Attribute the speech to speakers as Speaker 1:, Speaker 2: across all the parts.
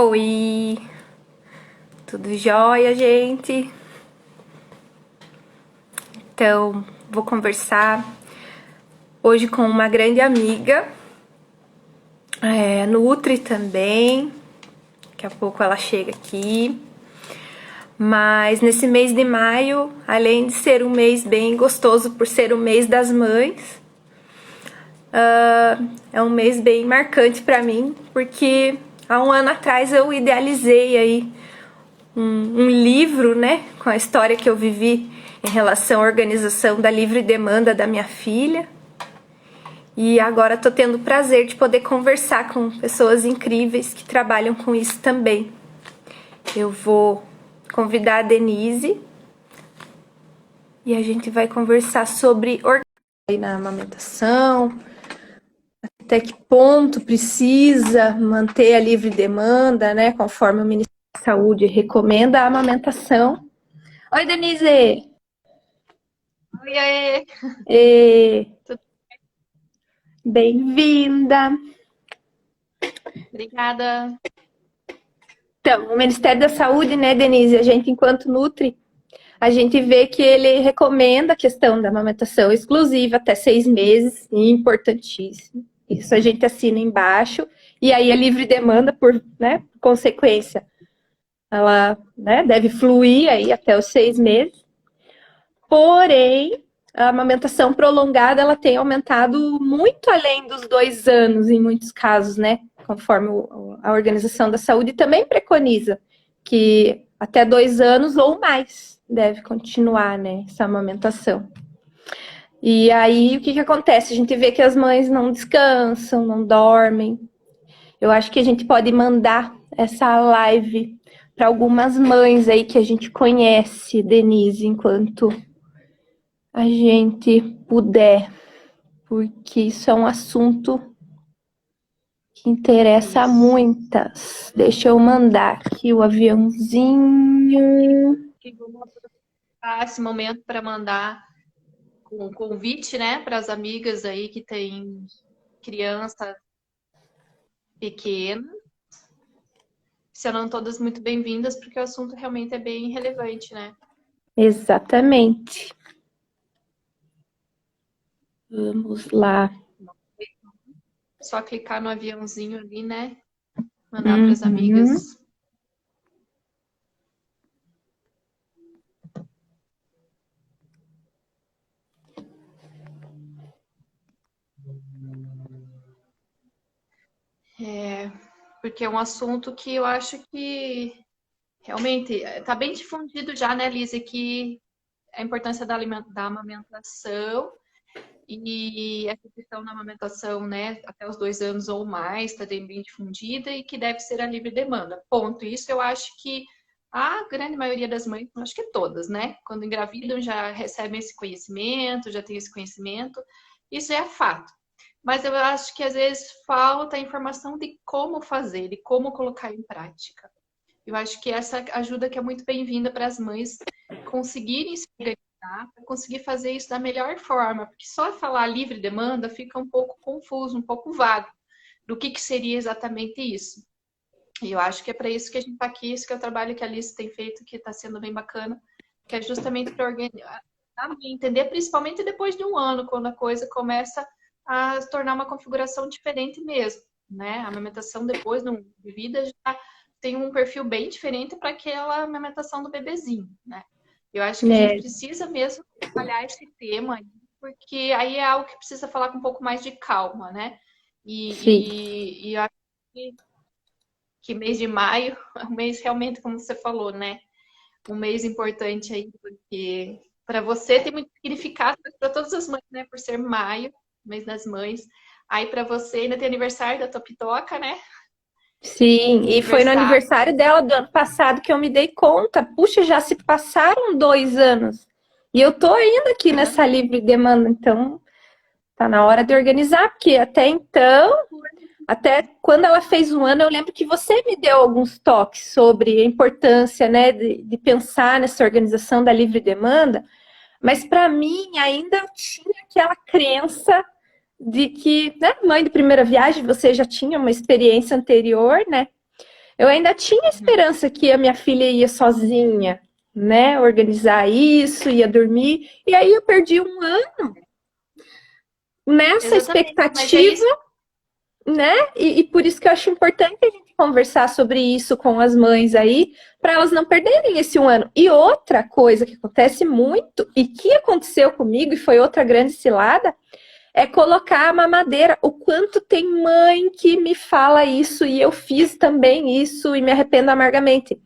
Speaker 1: Oi, tudo jóia, gente? Então, vou conversar hoje com uma grande amiga, Nutri também. Daqui a pouco ela chega aqui. Mas nesse mês de maio, além de ser um mês bem gostoso por ser o mês das mães, é um mês bem marcante para mim, porque há um ano atrás eu idealizei aí um livro, né, com a história que eu vivi em relação à organização da livre demanda da minha filha. E agora estou tendo o prazer de poder conversar com pessoas incríveis que trabalham com isso também. Eu vou convidar a Denise e a gente vai conversar sobre na amamentação, até que ponto precisa manter a livre demanda, né, conforme o Ministério da Saúde recomenda a amamentação. Oi, Denise!
Speaker 2: Oi, aí. Tudo
Speaker 1: Bem-vinda!
Speaker 2: Obrigada.
Speaker 1: Então, o Ministério da Saúde, né, Denise, a gente, enquanto Nutri, a gente vê que ele recomenda a questão da amamentação exclusiva até 6 meses, importantíssimo. Isso a gente assina embaixo. E aí a livre demanda, por consequência, ela, né, deve fluir aí até os 6 meses. Porém, a amamentação prolongada, ela tem aumentado muito além dos 2 anos, em muitos casos, né? Conforme a Organização da Saúde também preconiza que até 2 anos ou mais deve continuar, né, essa amamentação. E aí, o que acontece? A gente vê que as mães não descansam, não dormem. Eu acho que a gente pode mandar essa live para algumas mães aí que a gente conhece, Denise, enquanto a gente puder, porque isso é um assunto que interessa a muitas. Deixa eu mandar aqui o aviãozinho.
Speaker 2: E vamos aproveitar esse momento para mandar um convite, né, para as amigas aí que têm criança pequena. Serão todas muito bem-vindas, porque o assunto realmente é bem relevante, né?
Speaker 1: Exatamente. Vamos lá.
Speaker 2: Só clicar no aviãozinho ali, né? Mandar para as
Speaker 1: Uhum.
Speaker 2: amigas. Porque é um assunto que eu acho que realmente está bem difundido já, né, Lisa, que a importância da amamentação. E essa questão da amamentação, né, até os 2 anos ou mais, está bem difundida e que deve ser a livre demanda. Ponto. Isso eu acho que a grande maioria das mães, acho que todas, né, quando engravidam já recebem esse conhecimento, já têm esse conhecimento. Isso é fato. Mas eu acho que às vezes falta a informação de como fazer, de como colocar em prática. Eu acho que essa ajuda que é muito bem-vinda para as mães conseguirem se organizar, para conseguir fazer isso da melhor forma, porque só falar livre demanda fica um pouco confuso, um pouco vago do que seria exatamente isso. E eu acho que é para isso que a gente está aqui, esse que é o trabalho que a Alice tem feito, que está sendo bem bacana, que é justamente para organizar, entender, principalmente depois de um ano, quando a coisa começa a se tornar uma configuração diferente mesmo, né? A amamentação depois de vida já tem um perfil bem diferente para aquela amamentação do bebezinho, né? Eu acho que a gente precisa mesmo trabalhar esse tema, porque aí é algo que precisa falar com um pouco mais de calma, né?
Speaker 1: Sim.
Speaker 2: E eu acho que mês de maio é um mês realmente, como você falou, né? Um mês importante aí, porque para você tem muito significado, mas para todas as mães, né? Por ser maio, mês das mães. Aí para você ainda tem aniversário da tua pitoca, né?
Speaker 1: Sim, e foi no
Speaker 2: Aniversário.
Speaker 1: aniversário dela do ano passado que eu me dei conta. Puxa, já se passaram 2 anos. E eu tô ainda aqui nessa livre demanda, então tá na hora de organizar, porque até então, até quando ela fez 1 ano, eu lembro que você me deu alguns toques sobre a importância, né, de pensar nessa organização da livre demanda, mas para mim ainda tinha aquela crença de que, né, mãe de primeira viagem, você já tinha uma experiência anterior, né? Eu ainda tinha esperança que a minha filha ia sozinha, né? Organizar isso, ia dormir. E aí eu perdi um ano nessa
Speaker 2: Exatamente. Mas é
Speaker 1: expectativa,
Speaker 2: isso.
Speaker 1: né? E por isso que eu acho importante a gente conversar sobre isso com as mães aí, para elas não perderem esse um ano. E outra coisa que acontece muito, e que aconteceu comigo, e foi outra grande cilada, é colocar a mamadeira. O quanto tem mãe que me fala isso, e eu fiz também isso, e me arrependo amargamente.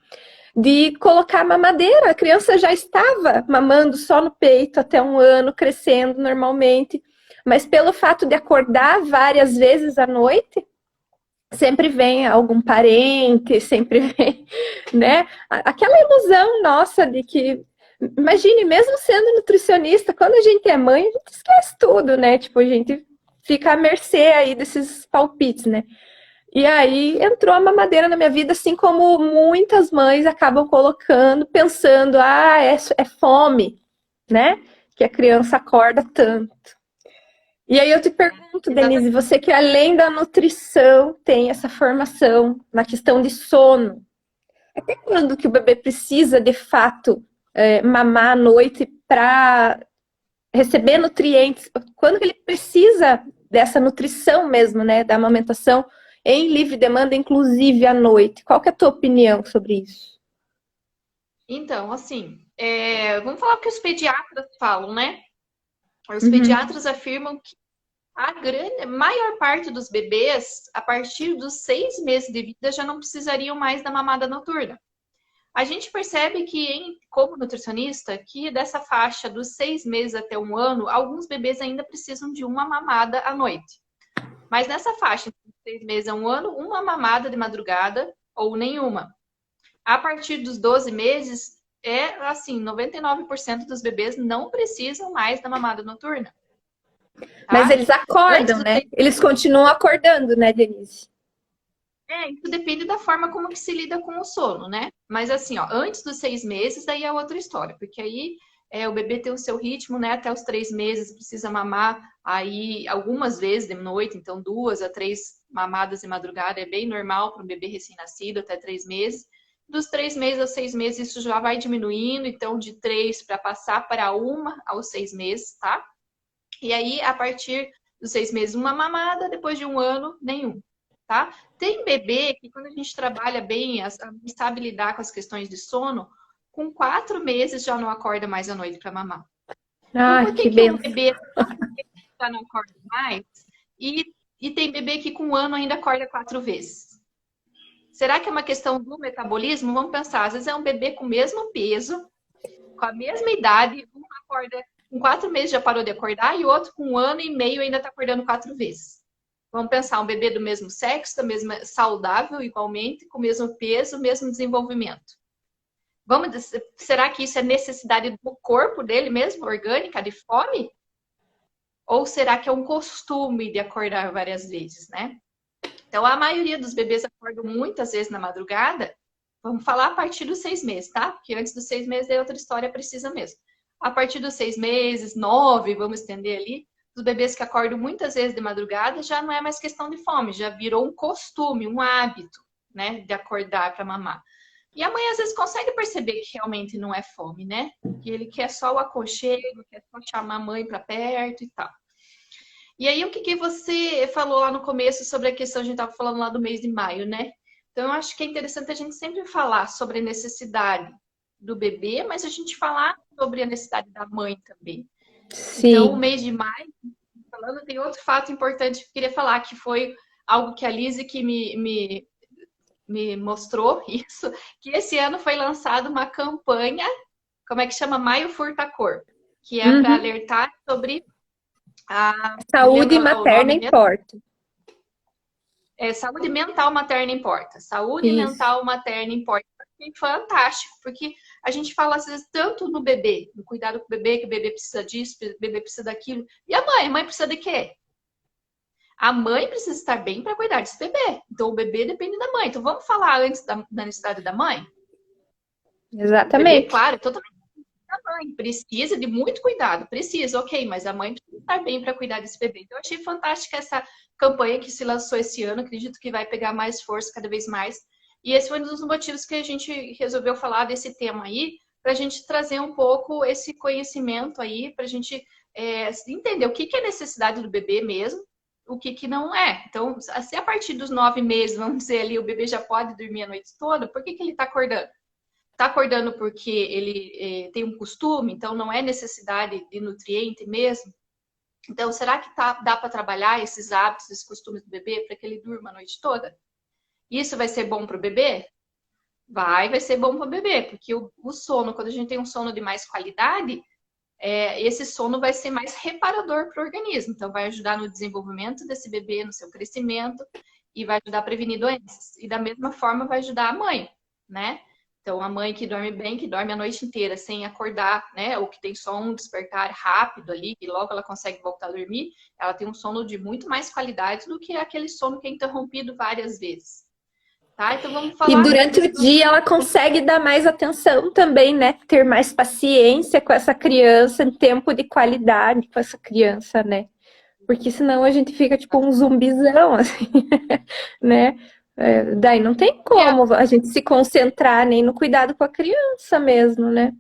Speaker 1: De colocar a mamadeira. A criança já estava mamando só no peito até um ano, crescendo normalmente. Mas pelo fato de acordar várias vezes à noite, sempre vem algum parente, sempre vem, né? Aquela ilusão nossa de que, imagine, mesmo sendo nutricionista, quando a gente é mãe, a gente esquece tudo, né? Tipo, a gente fica à mercê aí desses palpites, né? E aí entrou a mamadeira na minha vida, assim como muitas mães acabam colocando, pensando, é fome, né? Que a criança acorda tanto. E aí eu te pergunto, Denise,
Speaker 2: Exatamente.
Speaker 1: você que além da nutrição tem essa formação na questão de sono, até quando que o bebê precisa de fato mamar à noite para receber nutrientes? Quando que ele precisa dessa nutrição mesmo, né, da amamentação em livre demanda, inclusive à noite? Qual que é a tua opinião sobre isso?
Speaker 2: Então, assim, vamos falar o que os pediatras falam, né? Os
Speaker 1: Uhum.
Speaker 2: pediatras afirmam que maior parte dos bebês, a partir dos 6 meses de vida, já não precisariam mais da mamada noturna. A gente percebe que, como nutricionista, que dessa faixa dos 6 meses até um ano, alguns bebês ainda precisam de uma mamada à noite. Mas nessa faixa, de 6 meses a um ano, uma mamada de madrugada ou nenhuma. A partir dos 12 meses, assim, 99% dos bebês não precisam mais da mamada noturna,
Speaker 1: Mas
Speaker 2: tá?
Speaker 1: eles
Speaker 2: Antes
Speaker 1: acordam,
Speaker 2: do
Speaker 1: né? Eles continuam acordando, né, Denise?
Speaker 2: isso depende da forma como que se lida com o sono, né? Mas assim, ó, antes dos 6 meses, daí é outra história, porque aí o bebê tem o seu ritmo, né? Até os 3 meses precisa mamar aí algumas vezes de noite, então 2 a 3 mamadas de madrugada é bem normal para um bebê recém-nascido, até 3 meses. Dos 3 meses aos 6 meses, isso já vai diminuindo, então de 3 para passar para 1 aos 6 meses, tá? E aí, a partir dos 6 meses, uma mamada, depois de um ano, nenhum, tá? Tem bebê que, quando a gente trabalha bem, sabe lidar com as questões de sono, com 4 meses já não acorda mais à noite para mamar. Então,
Speaker 1: Ai,
Speaker 2: por que
Speaker 1: que
Speaker 2: que um
Speaker 1: benção.
Speaker 2: bebê já não acorda mais e tem bebê que com um ano ainda acorda 4 vezes? Será que é uma questão do metabolismo? Vamos pensar, às vezes é um bebê com o mesmo peso, com a mesma idade, um acorda com 4 meses já parou de acordar e o outro com 1 ano e meio ainda está acordando 4 vezes. Vamos pensar, um bebê do mesmo sexo, da mesma saudável igualmente, com o mesmo peso, mesmo desenvolvimento. Será que isso é necessidade do corpo dele mesmo, orgânica, de fome? Ou será que é um costume de acordar várias vezes, né? Então, a maioria dos bebês acordam muitas vezes na madrugada. Vamos falar a partir dos 6 meses, tá? Porque antes dos 6 meses é outra história, precisa mesmo. A partir dos 6 meses, 9, vamos estender ali, os bebês que acordam muitas vezes de madrugada já não é mais questão de fome, já virou um costume, um hábito, né, de acordar para mamar. E a mãe às vezes consegue perceber que realmente não é fome, né? Que ele quer só o aconchego, quer só chamar a mãe para perto e tal. E aí, o que você falou lá no começo sobre a questão, a gente estava falando lá do mês de maio, né? Então, eu acho que é interessante a gente sempre falar sobre a necessidade do bebê, mas a gente falar sobre a necessidade da mãe também. Então, o
Speaker 1: Sim.
Speaker 2: mês de maio, falando, tem outro fato importante que eu queria falar, que foi algo que a Lise que me mostrou isso, que esse ano foi lançada uma campanha, como é que chama? Maio Furta Cor, que é para
Speaker 1: Uhum.
Speaker 2: alertar sobre me
Speaker 1: Saúde
Speaker 2: lembra o
Speaker 1: materna
Speaker 2: nome mesmo?
Speaker 1: importa.
Speaker 2: Saúde mental materna importa. Saúde
Speaker 1: Isso.
Speaker 2: mental materna importa. E fantástico, porque a gente fala às vezes tanto no bebê, no cuidado com o bebê, que o bebê precisa disso, o bebê precisa daquilo. E a mãe? A mãe precisa de quê? A mãe precisa estar bem para cuidar desse bebê. Então o bebê depende da mãe. Então vamos falar antes da necessidade da mãe? O bebê,
Speaker 1: Exatamente.
Speaker 2: claro, é totalmente da mãe. Precisa de muito cuidado. Precisa, ok, mas a mãe precisa estar bem para cuidar desse bebê. Então eu achei fantástica essa campanha que se lançou esse ano. Acredito que vai pegar mais força cada vez mais. E esse foi um dos motivos que a gente resolveu falar desse tema aí, para a gente trazer um pouco esse conhecimento aí, para a gente entender o que é necessidade do bebê mesmo, o que não é. Então, se a partir dos 9 meses, vamos dizer ali, o bebê já pode dormir a noite toda, por que ele está acordando? Está acordando porque ele tem um costume, então não é necessidade de nutriente mesmo? Então, será que dá para trabalhar esses hábitos, esses costumes do bebê para que ele durma a noite toda? Isso vai ser bom para o bebê? Vai ser bom para o bebê, porque o sono, quando a gente tem um sono de mais qualidade, esse sono vai ser mais reparador para o organismo. Então, vai ajudar no desenvolvimento desse bebê, no seu crescimento, e vai ajudar a prevenir doenças. E da mesma forma, vai ajudar a mãe, né? Então, a mãe que dorme bem, que dorme a noite inteira sem acordar, né? Ou que tem só um despertar rápido ali, que logo ela consegue voltar a dormir, ela tem um sono de muito mais qualidade do que aquele sono que é interrompido várias vezes. Tá? Então, vamos
Speaker 1: E
Speaker 2: falar
Speaker 1: durante o dia ela consegue dar mais atenção também, né? Ter mais paciência com essa criança, tempo de qualidade com essa criança, né? Porque senão a gente fica tipo um zumbizão, assim, né? Daí não tem como a gente se concentrar nem no cuidado com a criança mesmo, né?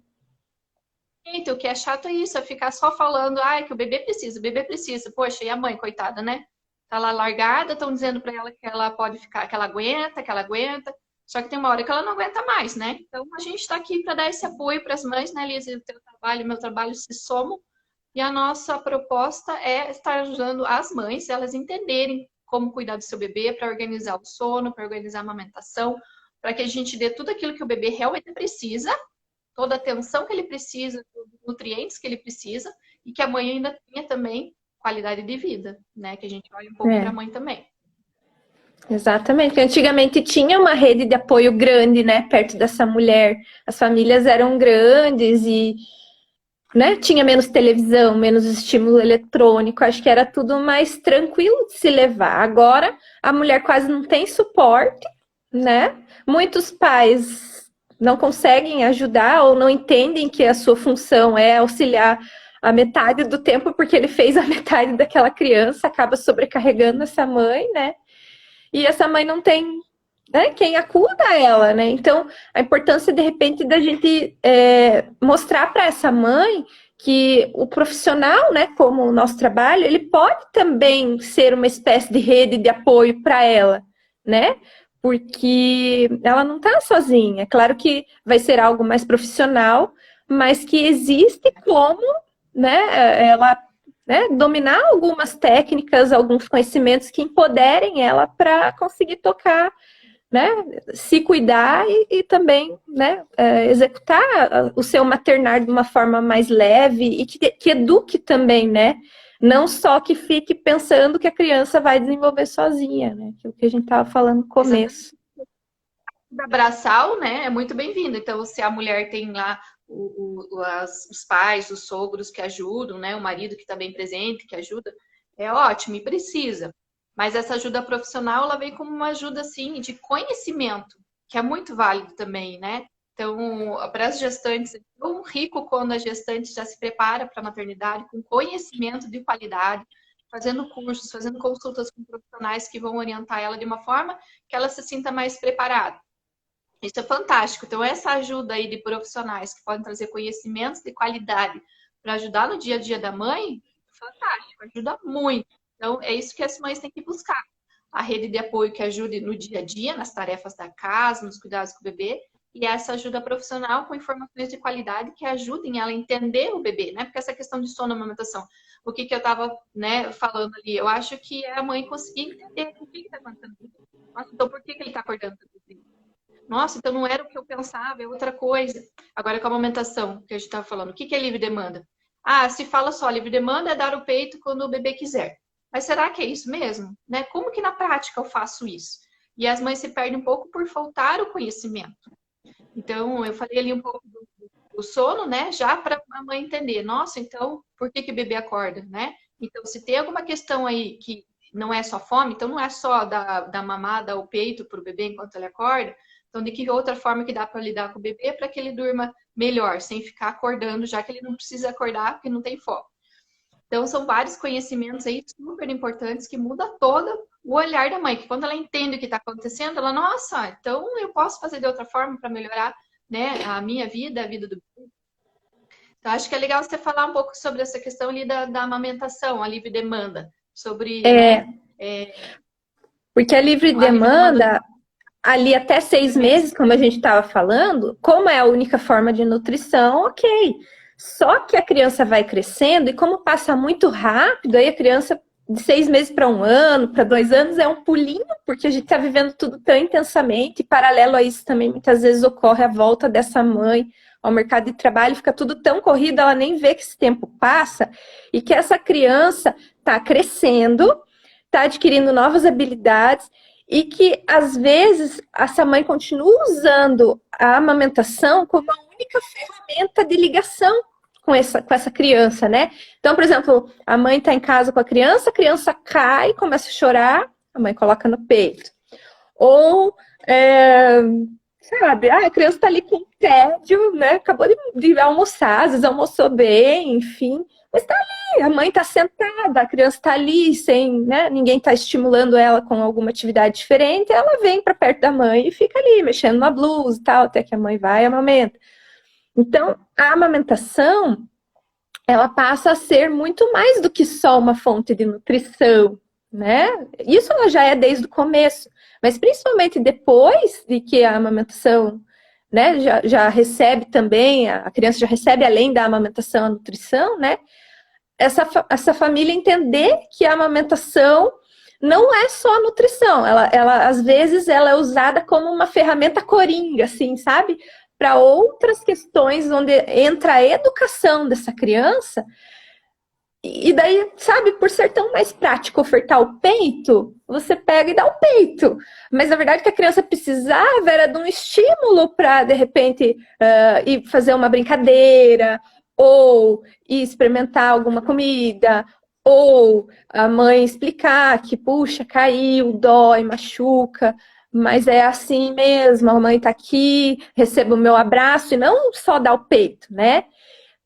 Speaker 2: Então, o que é chato é isso, é ficar só falando, que o bebê precisa, o bebê precisa. Poxa, e a mãe, coitada, né? Tá lá largada, estão dizendo para ela que ela pode ficar, que ela aguenta. Só que tem uma hora que ela não aguenta mais, né? Então, a gente está aqui para dar esse apoio para as mães, né, Lisa? O teu trabalho e o meu trabalho se somam. E a nossa proposta é estar ajudando as mães, elas entenderem como cuidar do seu bebê, para organizar o sono, para organizar a amamentação, para que a gente dê tudo aquilo que o bebê realmente precisa, toda a atenção que ele precisa, todos os nutrientes que ele precisa, e que a mãe ainda tenha também qualidade de vida, né? Que a gente olhe um pouco para a mãe também.
Speaker 1: Exatamente, porque antigamente tinha uma rede de apoio grande, né, perto dessa mulher. As famílias eram grandes e, né, tinha menos televisão, menos estímulo eletrônico. Acho que era tudo mais tranquilo de se levar. Agora a mulher quase não tem suporte, né? Muitos pais não conseguem ajudar ou não entendem que a sua função é auxiliar a metade do tempo porque ele fez a metade daquela criança, acaba sobrecarregando essa mãe, né? E essa mãe não tem, né, quem acuda ela, né? Então, a importância, de repente, da gente mostrar para essa mãe que o profissional, né, como o nosso trabalho, ele pode também ser uma espécie de rede de apoio para ela, né? Porque ela não está sozinha. É claro que vai ser algo mais profissional, mas que existe como, né, ela, né, dominar algumas técnicas, alguns conhecimentos que empoderem ela para conseguir tocar, né, se cuidar e também, né, executar o seu maternar de uma forma mais leve e que eduque também, né, não só que fique pensando que a criança vai desenvolver sozinha, né, que é o que a gente estava falando no começo.
Speaker 2: Abraçal, né, é muito bem-vindo. Então, se a mulher tem lá os pais, os sogros que ajudam, né, o marido que está bem presente, que ajuda, é ótimo e precisa. Mas essa ajuda profissional, ela vem como uma ajuda, assim, de conhecimento, que é muito válido também, né? Então, para as gestantes, é tão rico quando a gestante já se prepara para a maternidade com conhecimento de qualidade, fazendo cursos, fazendo consultas com profissionais que vão orientar ela de uma forma que ela se sinta mais preparada. Isso é fantástico. Então, essa ajuda aí de profissionais que podem trazer conhecimentos de qualidade para ajudar no dia a dia da mãe, fantástico, ajuda muito. Então, é isso que as mães têm que buscar. A rede de apoio que ajude no dia a dia, nas tarefas da casa, nos cuidados com o bebê, e essa ajuda profissional com informações de qualidade que ajudem ela a entender o bebê, né? Porque essa questão de sono e amamentação, o que eu estava, né, falando ali, eu acho que é a mãe conseguir entender o que está acontecendo. Nossa, então por que ele está acordando tanto tempo? Nossa, então não era o que eu pensava, é outra coisa. Agora com a amamentação, que a gente estava falando, o que é livre demanda? Se fala só, livre demanda é dar o peito quando o bebê quiser. Mas será que é isso mesmo? Né? Como que na prática eu faço isso? E as mães se perdem um pouco por faltar o conhecimento. Então, eu falei ali um pouco do sono, né? Já para a mãe entender. Nossa, então, por que o bebê acorda, né? Então, se tem alguma questão aí que não é só fome, então não é só da mamada ao peito para o bebê enquanto ele acorda, então, de que outra forma que dá para lidar com o bebê para que ele durma melhor, sem ficar acordando, já que ele não precisa acordar porque não tem fome. Então, são vários conhecimentos aí super importantes que mudam toda o olhar da mãe, que quando ela entende o que está acontecendo, ela, nossa, então eu posso fazer de outra forma para melhorar, né, a minha vida, a vida do. Então, acho que é legal você falar um pouco sobre essa questão ali da amamentação, a livre demanda, sobre,
Speaker 1: É,
Speaker 2: né, é,
Speaker 1: porque a livre
Speaker 2: a livre demanda
Speaker 1: demanda, ali até 6 meses, como a gente estava falando, como é a única forma de nutrição, ok. Só que a criança vai crescendo e como passa muito rápido, aí a criança de 6 meses para 1 ano, para 2 anos, é um pulinho, porque a gente está vivendo tudo tão intensamente, e paralelo a isso também, muitas vezes ocorre a volta dessa mãe ao mercado de trabalho, fica tudo tão corrido, ela nem vê que esse tempo passa, e que essa criança está crescendo, está adquirindo novas habilidades, e que, às vezes, essa mãe continua usando a amamentação como a única ferramenta de ligação com essa criança, né? Então, por exemplo, a mãe está em casa com a criança cai, começa a chorar, a mãe coloca no peito. Ou, sabe, a criança está ali com tédio, né? Acabou de almoçar, às vezes almoçou bem, enfim, mas está ali, a mãe está sentada, a criança está ali, sem, né? Ninguém está estimulando ela com alguma atividade diferente, ela vem para perto da mãe e fica ali, mexendo na blusa e tal, até que a mãe vai e amamenta. Então, a amamentação, ela passa a ser muito mais do que só uma fonte de nutrição, né? Isso ela já é desde o começo, mas principalmente depois de que a amamentação, né, já recebe também, a criança já recebe além da amamentação a nutrição, né? Essa família entender que a amamentação não é só nutrição, ela às vezes ela é usada como uma ferramenta coringa, assim, sabe? Para outras questões onde entra a educação dessa criança. E daí, sabe, por ser tão mais prático ofertar o peito, você pega e dá o peito. Mas na verdade, o que a criança precisava era de um estímulo para, de repente, ir fazer uma brincadeira, ou ir experimentar alguma comida, ou a mãe explicar que, puxa, caiu, dói, machuca, mas é assim mesmo, a mãe tá aqui, receba o meu abraço, e não só dar o peito, né?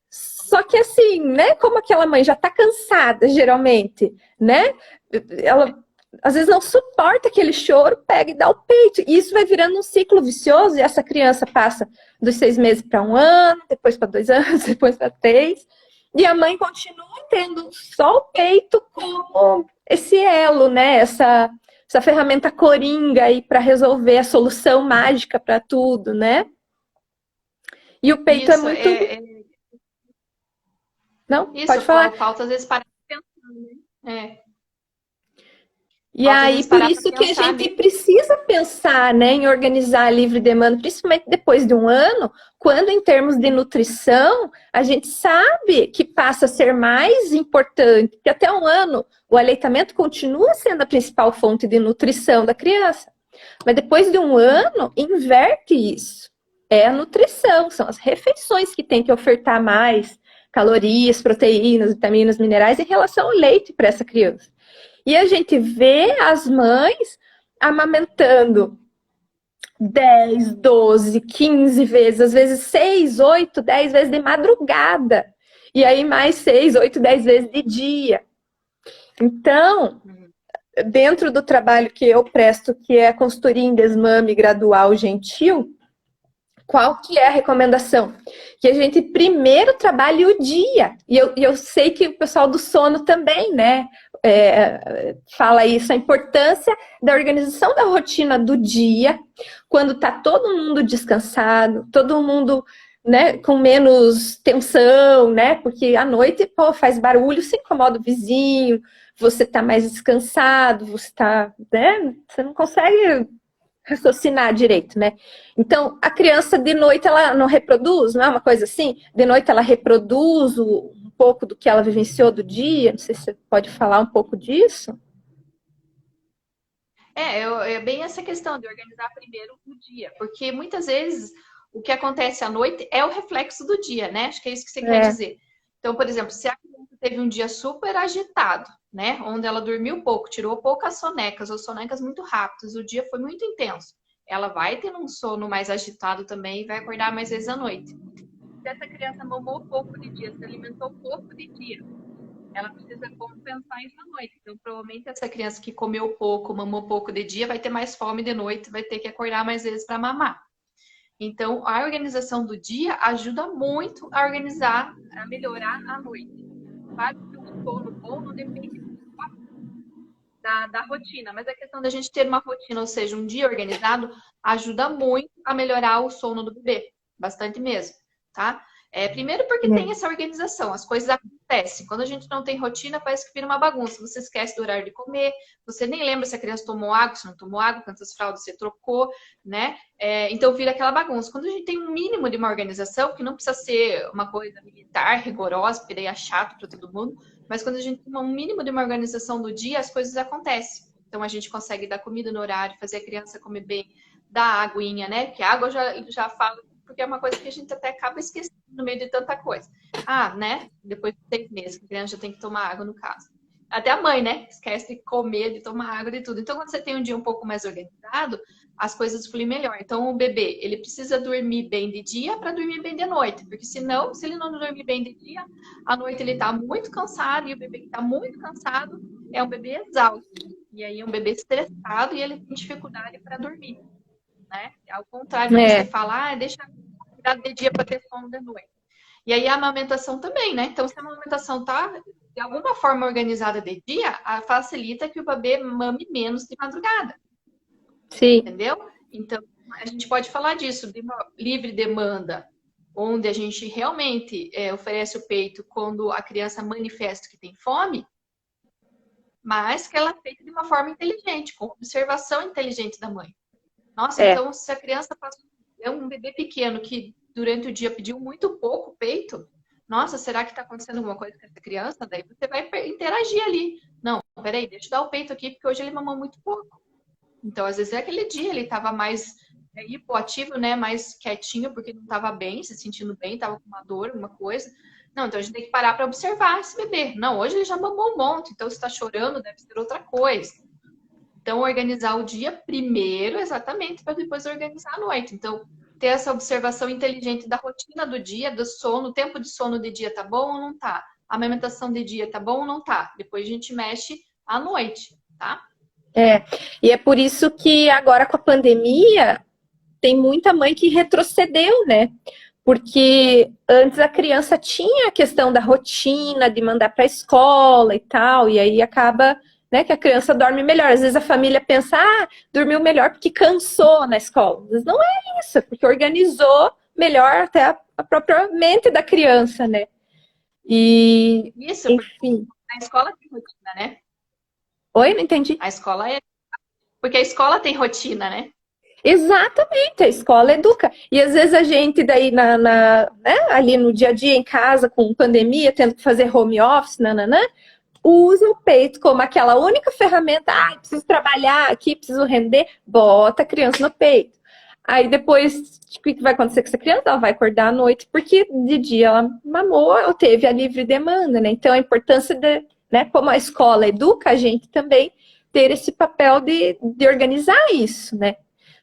Speaker 1: Só que assim, né? Como aquela mãe já tá cansada, geralmente, né? Ela às vezes não suporta aquele choro, pega e dá o peito. E isso vai virando um ciclo vicioso, e essa criança passa dos 6 meses para 1 ano, depois para 2 anos, depois para 3. E a mãe continua tendo só o peito como esse elo, né? Essa ferramenta coringa aí para resolver a solução mágica para tudo, né? E o peito é
Speaker 2: isso,
Speaker 1: muito. Não?
Speaker 2: isso,
Speaker 1: Pode falar.
Speaker 2: falta às vezes parar para pensar, né?
Speaker 1: E
Speaker 2: Falta às
Speaker 1: aí,
Speaker 2: vezes
Speaker 1: por
Speaker 2: parar para
Speaker 1: isso que a
Speaker 2: pensar
Speaker 1: gente
Speaker 2: mesmo.
Speaker 1: precisa pensar, né, em organizar a livre demanda, principalmente depois de 1 ano, quando em termos de nutrição, a gente sabe que passa a ser mais importante, que até 1 ano o aleitamento continua sendo a principal fonte de nutrição da criança. Mas depois de 1 ano, inverte isso. É a nutrição, são as refeições que tem que ofertar mais calorias, proteínas, vitaminas, minerais em relação ao leite para essa criança. E a gente vê as mães amamentando 10, 12, 15 vezes, às vezes 6, 8, 10 vezes de madrugada. E aí mais 6, 8, 10 vezes de dia. Então, dentro do trabalho que eu presto, que é a consultoria em desmame gradual gentil, qual que é a recomendação? Que a gente primeiro trabalhe o dia. E eu sei que o pessoal do sono também, né? Fala isso, a importância da organização da rotina do dia, quando tá todo mundo descansado, todo mundo, né, com menos tensão, né? Porque à noite, pô, faz barulho, você incomoda o vizinho, você tá mais descansado, você tá, né? Você não consegue raciocinar direito, né? Então, a criança de noite ela não reproduz, não é uma coisa assim? De noite ela reproduz um pouco do que ela vivenciou do dia. Não sei se você pode falar um pouco disso.
Speaker 2: É bem essa questão de organizar primeiro o dia, porque muitas vezes o que acontece à noite é o reflexo do dia, né? Acho que é isso que você quer
Speaker 1: É,
Speaker 2: dizer. Então, por exemplo, se a criança teve um dia super agitado, né? Onde ela dormiu pouco, tirou poucas sonecas ou sonecas muito rápidas, o dia foi muito intenso. Ela vai ter um sono mais agitado também e vai acordar mais vezes à noite. Se essa criança mamou pouco de dia, se alimentou pouco de dia, ela precisa compensar isso à noite. Então, provavelmente, essa criança que comeu pouco, mamou pouco de dia, vai ter mais fome de noite, vai ter que acordar mais vezes para mamar. Então, a organização do dia ajuda muito a organizar, a melhorar a noite. Claro que o sono bom não depende da rotina, mas a questão da gente ter uma rotina, ou seja, um dia organizado, ajuda muito a melhorar o sono do bebê. Bastante mesmo, tá? Primeiro porque tem essa organização, as coisas acontecem. Quando a gente não tem rotina, parece que vira uma bagunça. Você esquece do horário de comer, você nem lembra se a criança tomou água, se não tomou água, quantas fraldas você trocou, né? Então vira aquela bagunça. Quando a gente tem um mínimo de uma organização, que não precisa ser uma coisa militar, rigorosa, porque daí é chato para todo mundo, mas quando a gente tem um mínimo de uma organização do dia, as coisas acontecem. Então a gente consegue dar comida no horário, fazer a criança comer bem, dar aguinha, né? Porque a água eu já falo, porque é uma coisa que a gente até acaba esquecendo no meio de tanta coisa. Né? Depois de 6 meses, a criança já tem que tomar água, no caso. Até a mãe, né? Esquece de comer, de tomar água, de tudo. Então, quando você tem um dia um pouco mais organizado, as coisas fluem melhor. Então, o bebê, ele precisa dormir bem de dia para dormir bem de noite. Porque senão, se ele não dormir bem de dia, à noite ele está muito cansado. E o bebê que está muito cansado é um bebê exausto. E aí é um bebê estressado e ele tem dificuldade para dormir. Né? Ao contrário, você fala, deixa cuidar de dia para ter sono de noite. E aí a amamentação também, né? Então, se a amamentação tá de alguma forma organizada de dia, facilita que o bebê mame menos de madrugada.
Speaker 1: Sim.
Speaker 2: Entendeu? Então, a gente pode falar disso, de uma livre demanda, onde a gente realmente oferece o peito quando a criança manifesta que tem fome, mas que ela é feita de uma forma inteligente, com observação inteligente da mãe. Nossa, então se a criança é um bebê pequeno que durante o dia pediu muito pouco peito, nossa, será que está acontecendo alguma coisa com essa criança? Daí você vai interagir ali. Não, peraí, deixa eu dar o peito aqui, porque hoje ele mamou muito pouco. Então, às vezes, aquele dia ele estava mais hipoativo, né? Mais quietinho, porque não estava bem, se sentindo bem, estava com uma dor, alguma coisa. Não, então a gente tem que parar para observar esse bebê. Não, hoje ele já mamou um monte, então se está chorando, deve ser outra coisa. Então, organizar o dia primeiro, exatamente, para depois organizar a noite. Então, ter essa observação inteligente da rotina do dia, do sono, o tempo de sono de dia tá bom ou não tá? A amamentação de dia tá bom ou não tá? Depois a gente mexe à noite, tá?
Speaker 1: E é por isso que agora com a pandemia, tem muita mãe que retrocedeu, né? Porque antes a criança tinha a questão da rotina, de mandar para a escola e tal, e aí acaba, né, que a criança dorme melhor. Às vezes a família pensa, dormiu melhor porque cansou na escola. Às vezes não é isso, é porque organizou melhor até a própria mente da criança, né? E,
Speaker 2: isso,
Speaker 1: enfim.
Speaker 2: A escola tem rotina, né?
Speaker 1: Oi, não entendi.
Speaker 2: A escola porque a escola tem rotina, né?
Speaker 1: Exatamente, a escola educa. E às vezes a gente daí né, ali no dia a dia em casa, com pandemia, tendo que fazer home office, usa o peito como aquela única ferramenta. Preciso trabalhar aqui, preciso render, bota a criança no peito. Aí depois, o que vai acontecer com essa criança? Ela vai acordar à noite, porque de dia ela mamou, ou teve a livre demanda, né? Então a importância né, como a escola educa a gente também, ter esse papel de organizar isso, né?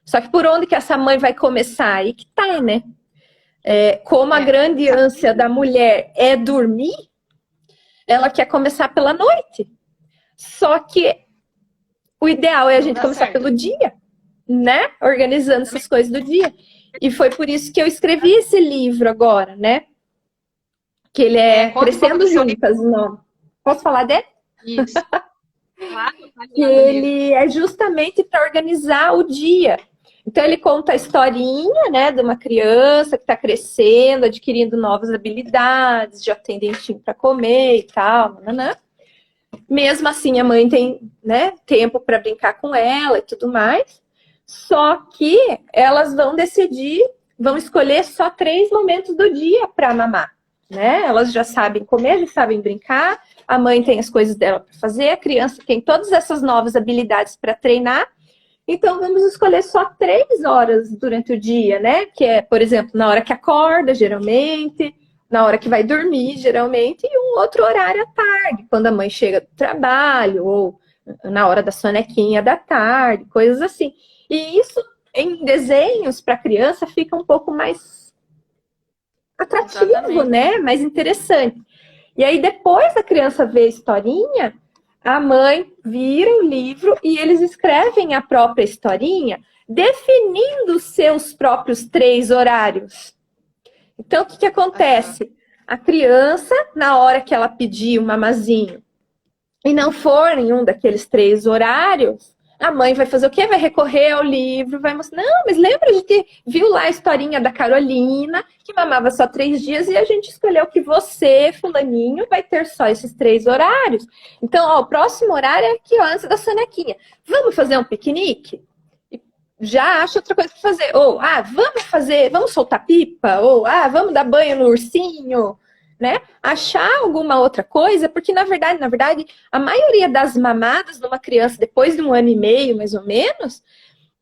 Speaker 1: Só que por onde que essa mãe vai começar? Aí que tá, né? Como a grande ânsia da mulher é dormir, ela quer começar pela noite. Só que o ideal é a gente começar pelo dia, né? Organizando essas coisas do dia. E foi por isso que eu escrevi esse livro agora, né? Que ele é Crescendo Juntas, não. Posso falar dele?
Speaker 2: Isso. Claro,
Speaker 1: que ele é justamente para organizar o dia. Então ele conta a historinha, né, de uma criança que está crescendo, adquirindo novas habilidades, já tem dentinho para comer e tal, né? Mesmo assim a mãe tem, né, tempo para brincar com ela e tudo mais. Só que elas vão escolher só 3 momentos do dia para mamar, né? Elas já sabem comer, já sabem brincar. A mãe tem as coisas dela para fazer, a criança tem todas essas novas habilidades para treinar. Então, vamos escolher só 3 horas durante o dia, né? Que é, por exemplo, na hora que acorda, geralmente, na hora que vai dormir, geralmente, e um outro horário à tarde, quando a mãe chega do trabalho, ou na hora da sonequinha da tarde, coisas assim. E isso, em desenhos para criança, fica um pouco mais atrativo, né? Mais interessante. E aí, depois da criança ver a historinha, a mãe vira o livro e eles escrevem a própria historinha, definindo os seus próprios 3 horários. Então, o que que acontece? A criança, na hora que ela pedir um mamazinho e não for em um daqueles 3 horários, a mãe vai fazer o quê? Vai recorrer ao livro, vai mostrar, não, mas lembra de ter, viu lá a historinha da Carolina, que mamava só 3 dias, e a gente escolheu que você, fulaninho, vai ter só esses 3 horários. Então, ó, o próximo horário é aqui, ó, antes da sonequinha. Vamos fazer um piquenique? Já acha outra coisa para fazer. Ou, vamos soltar pipa? Ou, vamos dar banho no ursinho? Né? Achar alguma outra coisa, porque na verdade, a maioria das mamadas de uma criança depois de 1 ano e meio, mais ou menos,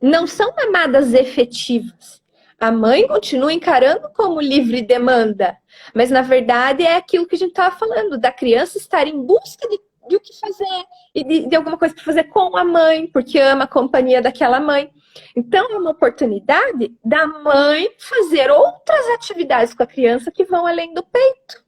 Speaker 1: não são mamadas efetivas. A mãe continua encarando como livre demanda, mas na verdade é aquilo que a gente estava falando, da criança estar em busca de o que fazer e de alguma coisa para fazer com a mãe, porque ama a companhia daquela mãe. Então, é uma oportunidade da mãe fazer outras atividades com a criança que vão além do peito.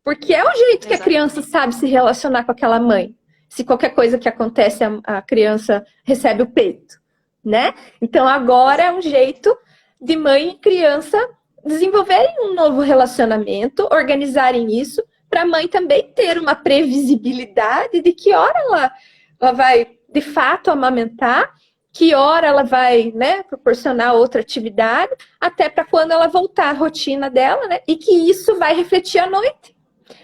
Speaker 1: Porque é o jeito que a criança sabe se relacionar com aquela mãe. Se qualquer coisa que acontece, a criança recebe o peito, né? Então, agora é um jeito de mãe e criança desenvolverem um novo relacionamento, organizarem isso, para a mãe também ter uma previsibilidade de que hora ela vai, de fato, amamentar, que hora ela vai, né, proporcionar outra atividade, até para quando ela voltar à rotina dela, né, e que isso vai refletir à noite.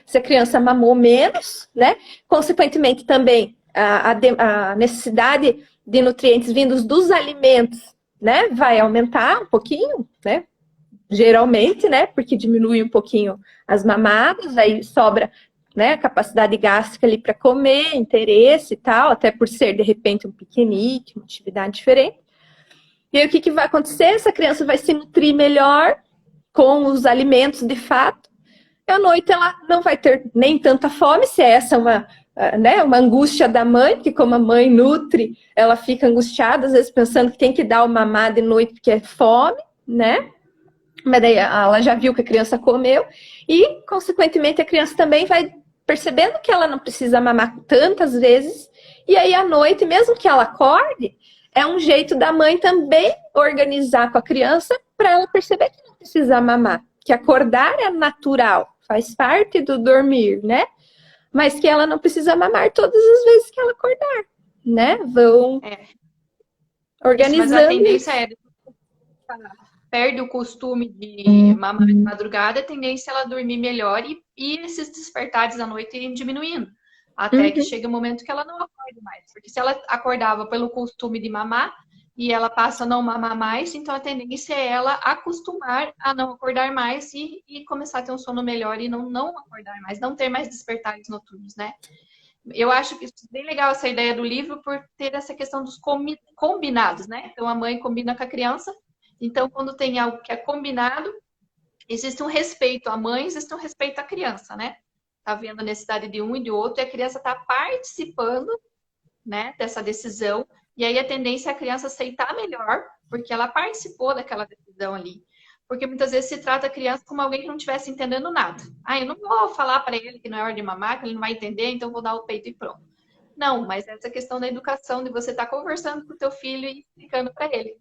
Speaker 1: Se a criança mamou menos, né, consequentemente também a necessidade de nutrientes vindos dos alimentos, né, vai aumentar um pouquinho, né, geralmente, né, porque diminui um pouquinho as mamadas, aí sobra, né, capacidade gástrica ali para comer, interesse e tal, até por ser, de repente, um piquenique, uma atividade diferente. E aí o que vai acontecer? Essa criança vai se nutrir melhor com os alimentos de fato, e à noite ela não vai ter nem tanta fome, se é essa uma angústia da mãe, que como a mãe nutre, ela fica angustiada, às vezes pensando que tem que dar o mamar de noite porque é fome, né? Mas daí ela já viu que a criança comeu e, consequentemente, a criança também vai percebendo que ela não precisa mamar tantas vezes. E aí, à noite, mesmo que ela acorde, é um jeito da mãe também organizar com a criança para ela perceber que não precisa mamar. Que acordar é natural, faz parte do dormir, né? Mas que ela não precisa mamar todas as vezes que ela acordar, né? Vão organizando.
Speaker 2: Mas a tendência é perde o costume de mamar de madrugada, a tendência é ela dormir melhor e esses despertares à noite irem diminuindo. Até que chegue o momento que ela não acorde mais. Porque se ela acordava pelo costume de mamar e ela passa a não mamar mais, então a tendência é ela acostumar a não acordar mais e começar a ter um sono melhor e não acordar mais, não ter mais despertares noturnos, né? Eu acho que bem legal essa ideia do livro por ter essa questão dos combinados, né? Então a mãe combina com a criança. Então, quando tem algo que é combinado, existe um respeito à mãe, existe um respeito à criança, né? Tá vendo a necessidade de um e de outro, e a criança está participando, né, dessa decisão, e aí a tendência é a criança aceitar melhor, porque ela participou daquela decisão ali. Porque muitas vezes se trata a criança como alguém que não estivesse entendendo nada. Eu não vou falar para ele que não é hora de mamar, que ele não vai entender, então vou dar o peito e pronto. Não, mas essa questão da educação, de você estar conversando com o teu filho e explicando para ele.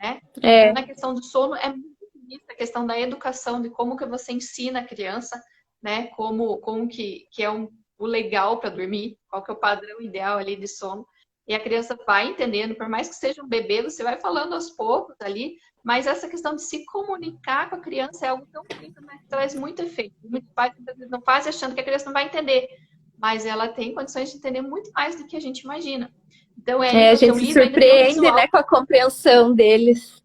Speaker 2: Né? Então, na questão do sono, é muito isso, a questão da educação, de como que você ensina a criança, né? Como que é o legal para dormir, qual que é o padrão ideal ali de sono. E a criança vai entendendo, por mais que seja um bebê, você vai falando aos poucos ali, mas essa questão de se comunicar com a criança é algo tão bonito, né? Traz muito efeito. Muitos pais não fazem achando que a criança não vai entender, mas ela tem condições de entender muito mais do que a gente imagina. Então,
Speaker 1: a gente se surpreende, né, com a compreensão deles.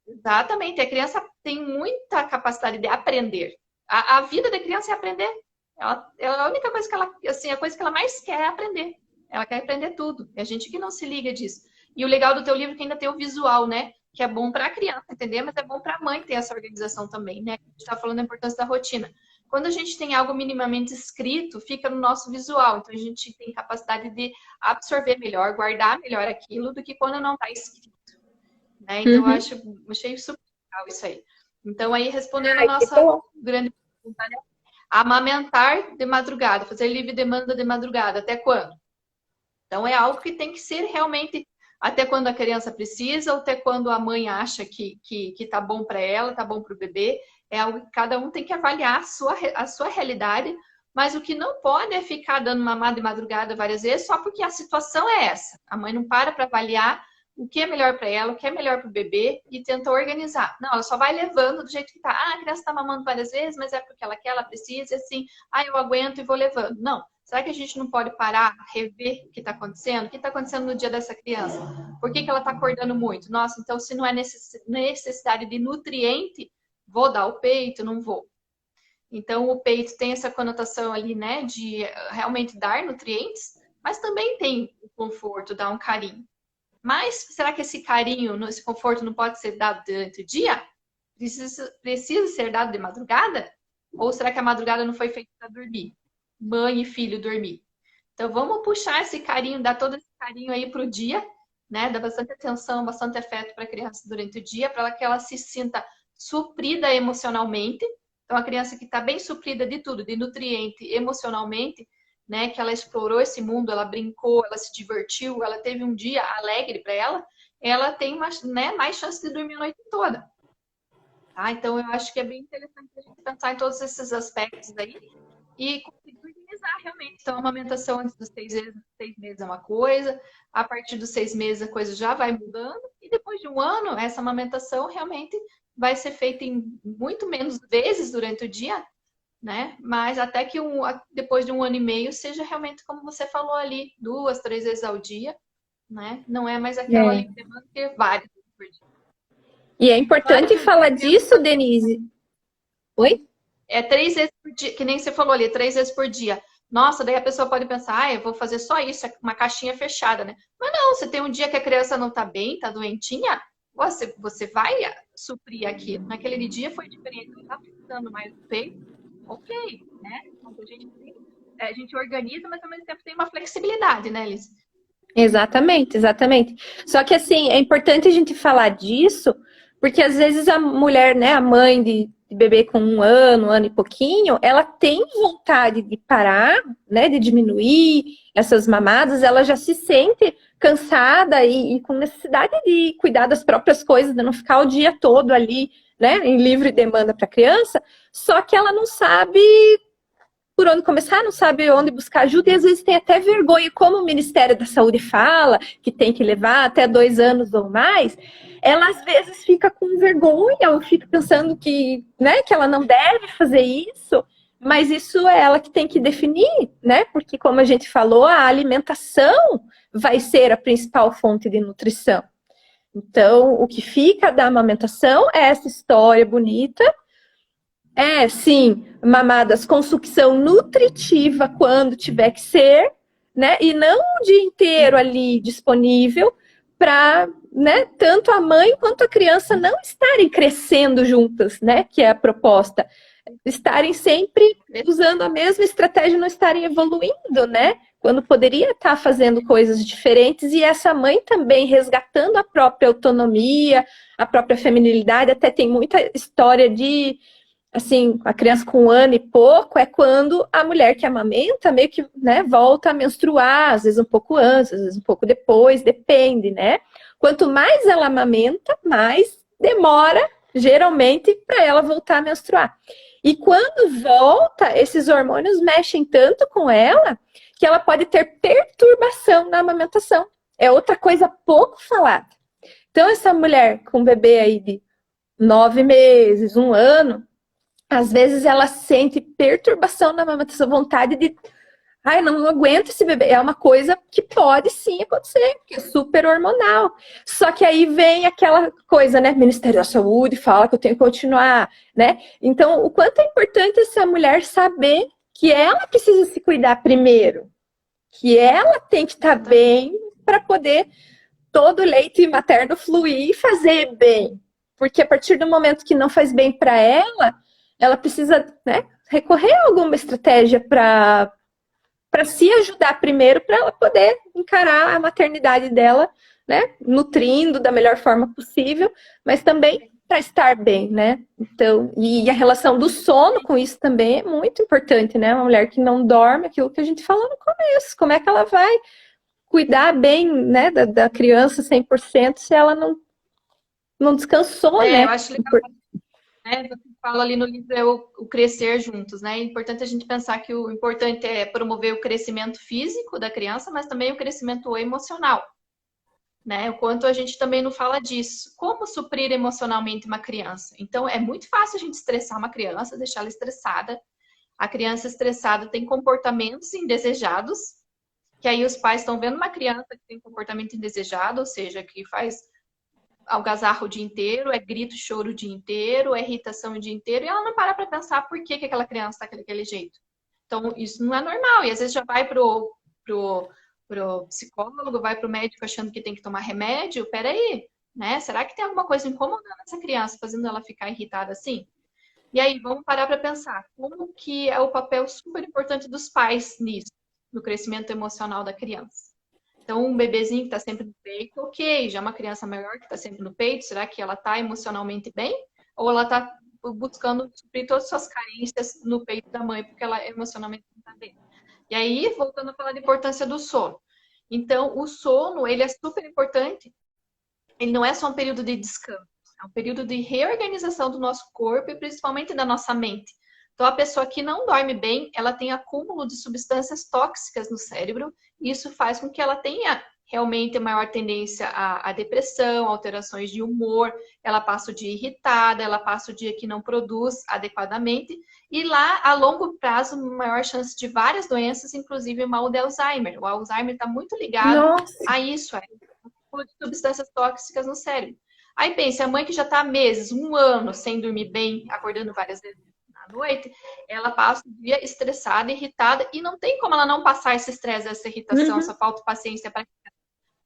Speaker 2: Exatamente. A criança tem muita capacidade de aprender. A vida da criança é aprender. A única coisa que ela, assim, a coisa que ela mais quer é aprender. Ela quer aprender tudo. É a gente que não se liga disso. E o legal do teu livro é que ainda tem o visual, né? Que é bom para a criança entender, mas é bom para a mãe ter essa organização também, né? A gente está falando da importância da rotina. Quando a gente tem algo minimamente escrito, fica no nosso visual. Então, a gente tem capacidade de absorver melhor, guardar melhor aquilo do que quando não está escrito. Né? Então, eu achei super legal isso aí. Então, aí, respondendo a nossa grande pergunta, né? Amamentar de madrugada, fazer livre demanda de madrugada, até quando? Então, é algo que tem que ser realmente até quando a criança precisa, ou até quando a mãe acha que tá bom para ela, tá bom para o bebê. É algo que cada um tem que avaliar a sua realidade, mas o que não pode é ficar dando mamada de madrugada várias vezes só porque a situação é essa. A mãe não para avaliar o que é melhor para ela, o que é melhor para o bebê e tenta organizar. Não, ela só vai levando do jeito que tá. Ah, a criança está mamando várias vezes, mas é porque ela quer, ela precisa, e assim, ah, eu aguento e vou levando. Não. Será que a gente não pode parar, rever o que está acontecendo? O que está acontecendo no dia dessa criança? Por que ela está acordando muito? Nossa, então se não é necessidade de nutriente, vou dar o peito, não vou. Então o peito tem essa conotação ali, né, de realmente dar nutrientes, mas também tem o conforto, dar um carinho. Mas será que esse carinho, esse conforto não pode ser dado durante o dia? Precisa ser dado de madrugada? Ou será que a madrugada não foi feita para dormir? Mãe e filho dormir. Então vamos puxar esse carinho, dar todo esse carinho aí pro dia, né? Dar bastante atenção, bastante afeto para a criança durante o dia, para que ela se sinta suprida emocionalmente. Então a criança que está bem suprida de tudo, de nutriente, emocionalmente, né? Que ela explorou esse mundo, ela brincou, ela se divertiu, ela teve um dia alegre para ela tem mais chance de dormir a noite toda. Tá? Então eu acho que é bem interessante a gente pensar em todos esses aspectos aí e conseguir organizar realmente. Então, a amamentação antes dos 6 meses é uma coisa, a partir dos 6 meses a coisa já vai mudando, e depois de um ano, essa amamentação realmente vai ser feita em muito menos vezes durante o dia, né? Mas até que depois de 1 ano e meio seja realmente como você falou ali, 2, 3 vezes ao dia, né? Não é mais aquela ali demanda que é várias vezes por dia.
Speaker 1: E é importante falar disso, Denise. Oi?
Speaker 2: É 3 vezes por dia, que nem você falou ali, 3 vezes por dia. Nossa, daí a pessoa pode pensar, ah, eu vou fazer só isso, é uma caixinha fechada, né? Mas não, você tem um dia que a criança não tá bem, tá doentinha, você vai suprir aquilo. Naquele dia foi diferente, não tá precisando mais do peito, ok, né? Então, a gente organiza, mas ao mesmo tempo tem uma flexibilidade, né, Liz?
Speaker 1: Exatamente, exatamente. Só que assim, é importante a gente falar disso, porque às vezes a mulher, né, a mãe de bebê com 1 ano e pouquinho, ela tem vontade de parar, né, de diminuir essas mamadas, ela já se sente cansada e com necessidade de cuidar das próprias coisas, de não ficar o dia todo ali, né, em livre demanda para a criança, só que ela não sabe por onde começar, não sabe onde buscar ajuda e às vezes tem até vergonha, como o Ministério da Saúde fala, que tem que levar até 2 anos ou mais, ela às vezes fica com vergonha ou fica pensando que, né, que ela não deve fazer isso, mas isso é ela que tem que definir, né, porque como a gente falou, a alimentação vai ser a principal fonte de nutrição. Então, o que fica da amamentação é essa história bonita. É, sim, mamadas com sucção nutritiva quando tiver que ser, né? E não o dia inteiro ali disponível para, né, tanto a mãe quanto a criança não estarem crescendo juntas, né? Que é a proposta. Estarem sempre usando a mesma estratégia, não estarem evoluindo, né? Quando poderia estar fazendo coisas diferentes e essa mãe também resgatando a própria autonomia, a própria feminilidade. Até tem muita história de assim, a criança com 1 ano e pouco é quando a mulher que amamenta meio que, né, volta a menstruar, às vezes um pouco antes, às vezes um pouco depois, depende, né? Quanto mais ela amamenta, mais demora, geralmente, para ela voltar a menstruar. E quando volta, esses hormônios mexem tanto com ela que ela pode ter perturbação na amamentação. É outra coisa pouco falada. Então, essa mulher com um bebê aí de 9 meses, 1 ano, às vezes ela sente perturbação na amamentação, vontade de, ai, não aguento esse bebê. É uma coisa que pode sim acontecer, que é super hormonal. Só que aí vem aquela coisa, né? Ministério da Saúde fala que eu tenho que continuar, né? Então, o quanto é importante essa mulher saber que ela precisa se cuidar primeiro, que ela tem que estar bem para poder todo o leite materno fluir e fazer bem. Porque a partir do momento que não faz bem para ela precisa, né, recorrer a alguma estratégia para se ajudar primeiro, para ela poder encarar a maternidade dela, né, nutrindo da melhor forma possível, mas também para estar bem, né? Então, e a relação do sono com isso também é muito importante, né? Uma mulher que não dorme, aquilo que a gente falou no começo, como é que ela vai cuidar bem, né, da criança 100% se ela não descansou,
Speaker 2: Eu
Speaker 1: né?
Speaker 2: acho legal, né? Você fala ali no livro é o crescer juntos, né? É importante a gente pensar que o importante é promover o crescimento físico da criança, mas também o crescimento emocional, né? O quanto a gente também não fala disso. Como suprir emocionalmente uma criança? Então, é muito fácil a gente estressar uma criança, deixar ela estressada. A criança estressada tem comportamentos indesejados, que aí os pais estão vendo uma criança que tem comportamento indesejado, ou seja, que faz algazarra o dia inteiro, é grito, choro o dia inteiro, é irritação o dia inteiro, e ela não para pensar por que aquela criança está daquele jeito. Então, isso não é normal. E às vezes já vai pro psicólogo, vai pro médico achando que tem que tomar remédio. Peraí, né? Será que tem alguma coisa incomodando essa criança, fazendo ela ficar irritada assim? E aí, vamos parar para pensar. Como que é o papel super importante dos pais nisso, no crescimento emocional da criança? Então, um bebezinho que está sempre no peito, ok. Já uma criança maior que está sempre no peito, será que ela está emocionalmente bem? Ou ela está buscando suprir todas as suas carências no peito da mãe, porque ela emocionalmente não está bem? E aí, voltando a falar da importância do sono. Então, o sono, ele é super importante. Ele não é só um período de descanso, é um período de reorganização do nosso corpo e principalmente da nossa mente. Então, a pessoa que não dorme bem, ela tem acúmulo de substâncias tóxicas no cérebro, e isso faz com que ela tenha realmente maior tendência à depressão, alterações de humor, ela passa o dia irritada, ela passa o dia que não produz adequadamente, e lá, a longo prazo, maior chance de várias doenças, inclusive o mal de Alzheimer. O Alzheimer está muito ligado
Speaker 1: Nossa,
Speaker 2: a isso, de substâncias tóxicas no cérebro. Aí pensa, a mãe que já está há meses, um ano sem dormir bem, acordando várias vezes à noite, ela passa o dia estressada, irritada, e não tem como ela não passar esse estresse, essa irritação, essa falta de paciência para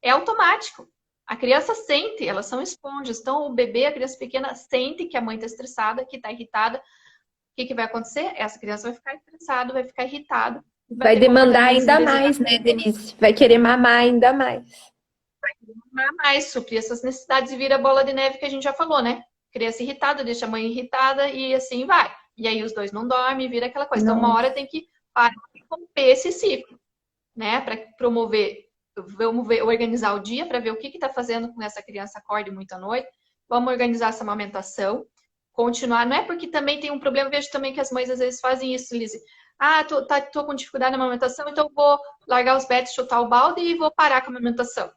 Speaker 2: é automático. A criança sente, elas são esponjas. Então, o bebê, a criança pequena, sente que a mãe está estressada, que está irritada. O que vai acontecer? Essa criança vai ficar estressada, vai ficar irritada.
Speaker 1: vai
Speaker 2: Ter
Speaker 1: demandar
Speaker 2: comportamentos
Speaker 1: ainda mais,
Speaker 2: indesejados.
Speaker 1: né, Denise? Vai querer mamar ainda mais.
Speaker 2: Mais, suprir essas necessidades e vira bola de neve que a gente já falou, né? Criança irritada, deixa a mãe irritada e assim vai. E aí os dois não dormem, vira aquela coisa. Então, uma hora tem que parar de romper esse ciclo, né? Para promover, vamos ver, organizar o dia para ver o que está fazendo com essa criança acorde muito à noite. Vamos organizar essa amamentação, continuar. Não é porque também tem um problema, eu vejo também que as mães às vezes fazem isso, Lizzie. Ah, tô com dificuldade na amamentação, então vou largar os betos, chutar o balde e vou parar com a amamentação.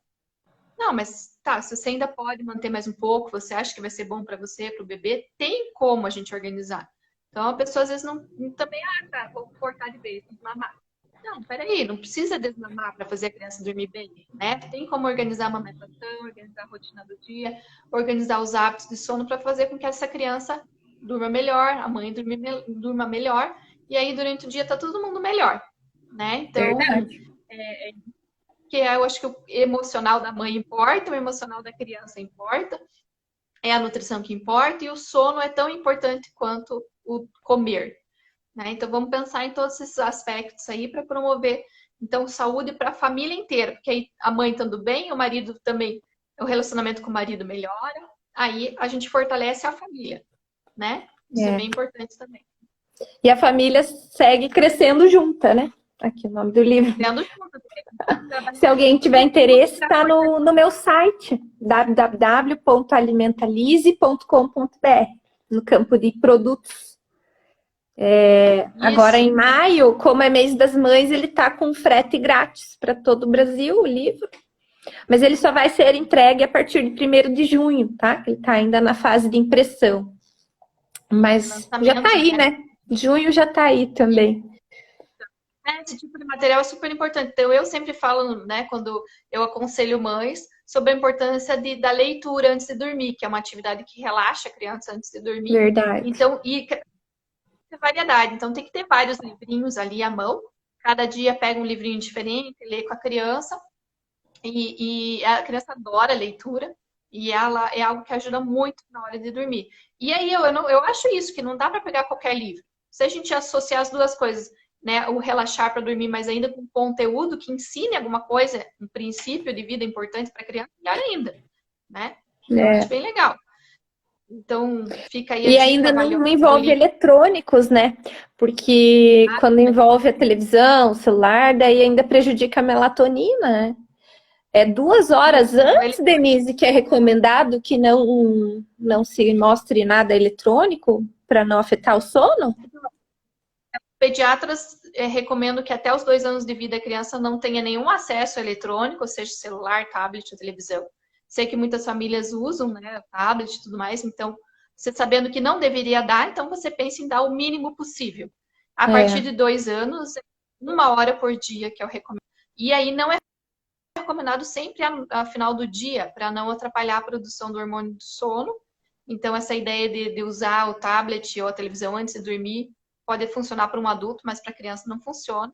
Speaker 2: Não, mas tá, se você ainda pode manter mais um pouco, você acha que vai ser bom para você, para o bebê, tem como a gente organizar. Então a pessoa às vezes não também, tá, vou cortar de vez, desmamar. Não, peraí, não precisa desmamar para fazer a criança dormir bem, né? Tem como organizar a amamentação, organizar a rotina do dia, organizar os hábitos de sono para fazer com que essa criança durma melhor, a mãe durma melhor, e aí durante o dia tá todo mundo melhor, né? Então,
Speaker 1: Verdade.
Speaker 2: que eu acho que o emocional da mãe importa, o emocional da criança importa, é a nutrição que importa e o sono é tão importante quanto o comer, né? Então vamos pensar em todos esses aspectos aí para promover então saúde para a família inteira, porque aí a mãe estando bem, o marido também, o relacionamento com o marido melhora, aí a gente fortalece a família, né? Isso é bem importante também.
Speaker 1: E a família segue crescendo junta, né? Aqui o nome do livro.
Speaker 2: Tendo junto,
Speaker 1: Se alguém tiver interesse, está no meu site, www.alimentalise.com.br, no campo de produtos. Agora em maio, como é mês das mães, ele está com frete grátis para todo o Brasil, o livro. Mas ele só vai ser entregue a partir de 1º de junho, tá? Ele está ainda na fase de impressão. Mas já está aí, né? Junho já está aí também.
Speaker 2: Esse tipo de material é super importante. Então, eu sempre falo, né, quando eu aconselho mães, sobre a importância da leitura antes de dormir, que é uma atividade que relaxa a criança antes de dormir.
Speaker 1: Verdade.
Speaker 2: Então, e variedade. Então, tem que ter vários livrinhos ali à mão. Cada dia pega um livrinho diferente, lê com a criança. E a criança adora a leitura. E ela é algo que ajuda muito na hora de dormir. E aí, eu acho isso, que não dá para pegar qualquer livro. Se a gente associar as duas coisas, né, o relaxar para dormir, mas ainda com conteúdo que ensine alguma coisa, um princípio de vida importante para a criança, melhor ainda, né? Eu acho bem legal. Então, fica aí a
Speaker 1: E
Speaker 2: dica,
Speaker 1: ainda não
Speaker 2: valeu.
Speaker 1: envolve eletrônicos, né? Porque quando envolve a televisão, o celular, daí ainda prejudica a melatonina, né? É 2 horas
Speaker 2: Isso,
Speaker 1: antes, Denise, que é recomendado que não se mostre nada eletrônico para não afetar o sono?
Speaker 2: pediatras recomendam que até os 2 anos de vida a criança não tenha nenhum acesso eletrônico, ou seja, celular, tablet ou televisão. Sei que muitas famílias usam, né, tablet e tudo mais, então, você sabendo que não deveria dar, então você pensa em dar o mínimo possível. A partir de 2 anos, 1 hora por dia que eu recomendo. E aí não é recomendado sempre a final do dia, para não atrapalhar a produção do hormônio do sono. Então, essa ideia de usar o tablet ou a televisão antes de dormir pode funcionar para um adulto, mas para criança não funciona.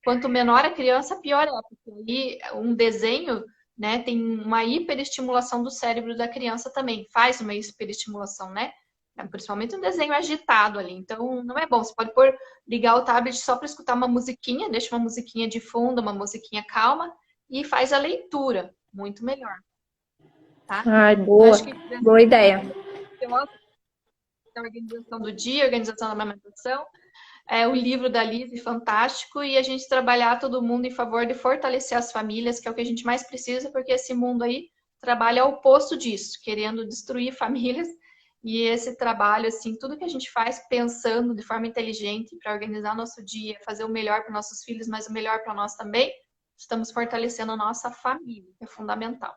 Speaker 2: Quanto menor a criança, pior é, porque aí um desenho, né, tem uma hiperestimulação do cérebro da criança também, faz uma hiperestimulação, né? Principalmente um desenho agitado ali. Então, não é bom. Você pode ligar o tablet só para escutar uma musiquinha, deixa uma musiquinha de fundo, uma musiquinha calma, e faz a leitura. Muito melhor, tá?
Speaker 1: Ai,
Speaker 2: Então,
Speaker 1: boa.
Speaker 2: acho que
Speaker 1: Boa ideia.
Speaker 2: a organização do dia, a organização da amamentação, o livro da Liz, fantástico, e a gente trabalhar todo mundo em favor de fortalecer as famílias, que é o que a gente mais precisa, porque esse mundo aí trabalha ao oposto disso, querendo destruir famílias, e esse trabalho, assim, tudo que a gente faz pensando de forma inteligente para organizar nosso dia, fazer o melhor para nossos filhos, mas o melhor para nós também, estamos fortalecendo a nossa família, que é fundamental.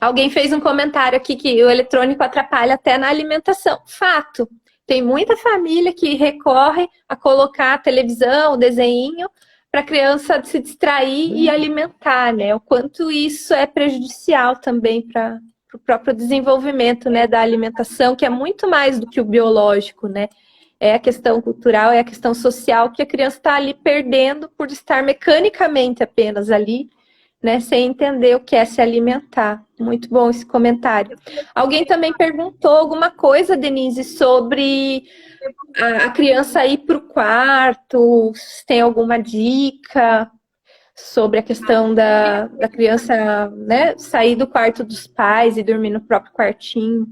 Speaker 1: Alguém fez um comentário aqui que o eletrônico atrapalha até na alimentação. Fato. Tem muita família que recorre a colocar a televisão, o desenho, para a criança se distrair e alimentar, né? O quanto isso é prejudicial também para o próprio desenvolvimento, né, da alimentação, que é muito mais do que o biológico, né? É a questão cultural, é a questão social que a criança está ali perdendo por estar mecanicamente apenas ali, né, sem entender o que é se alimentar. Muito bom esse comentário. Alguém também perguntou alguma coisa, Denise, sobre a criança ir para o quarto, se tem alguma dica sobre a questão da criança, né, sair do quarto dos pais e dormir no próprio quartinho.